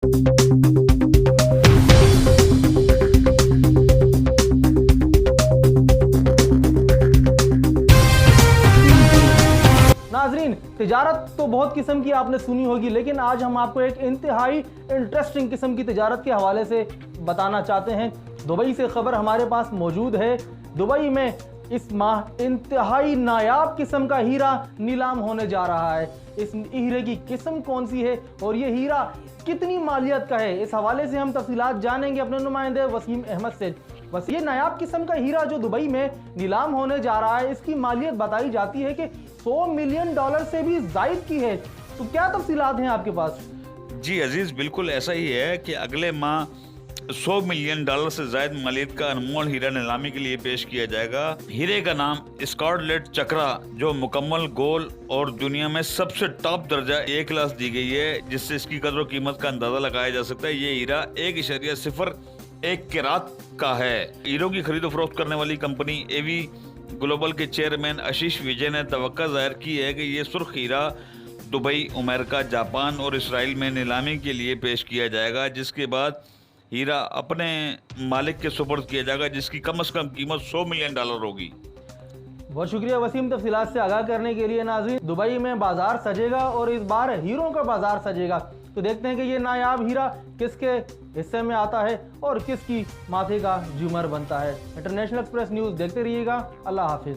नाजरीन, तिजारत तो बहुत किस्म की आपने सुनी होगी, लेकिन आज हम आपको एक इंतहाई इंटरेस्टिंग किस्म की तिजारत के हवाले से बताना चाहते हैं। दुबई से खबर हमारे पास मौजूद है। दुबई में इस माह इंतहाई नायाब किस्म का हीरा नीलाम होने जा रहा है। इस हीरे की किस्म कौन सी है और ये हीरा कितनी मालियत का है, इस हवाले से हम तफसीलात जानेंगे अपने नुमाइंदे वसीम अहमद से। बस ये नायाब किस्म का हीरा जो दुबई में नीलाम होने जा रहा है, इसकी मालियत बताई जाती है कि $100 मिलियन से भी जायद की है। तो क्या तफसीलात हैं आपके पास? जी अजीज, बिल्कुल ऐसा ही है कि अगले माह $100 मिलियन से जायद मालियत का अनमोल हीरा नीलामी के लिए पेश किया जाएगा। हीरे का नाम स्कॉटलैंड चक्रा, जो मुकम्मल गोल और दुनिया में सबसे टॉप दर्जा A क्लास दी गई है, जिससे इसकी कदर कीमत का अंदाजा लगाया जा सकता है। ये हीरा 1.01 कैरात का है। हीरों की खरीदो फरोख्त करने वाली कंपनी एवी ग्लोबल के चेयरमैन आशीष विजय ने तवक्का जाहिर की है कि ये सुर्ख हीरा दुबई, अमेरिका, जापान और इसराइल में नीलामी के लिए पेश किया जाएगा, जिसके बाद हीरा अपने मालिक के सुपुर्द किया जाएगा, जिसकी कम से कम कीमत $100 मिलियन होगी। बहुत शुक्रिया वसीम तफसीलात से आगाह करने के लिए। नाज़रीन, दुबई में बाजार सजेगा और इस बार हीरों का बाजार सजेगा। तो देखते हैं कि ये नायाब हीरा किसके हिस्से में आता है और किसकी माथे का झूमर बनता है। इंटरनेशनल एक्सप्रेस न्यूज़ देखते रहिएगा। अल्लाह हाफिज़।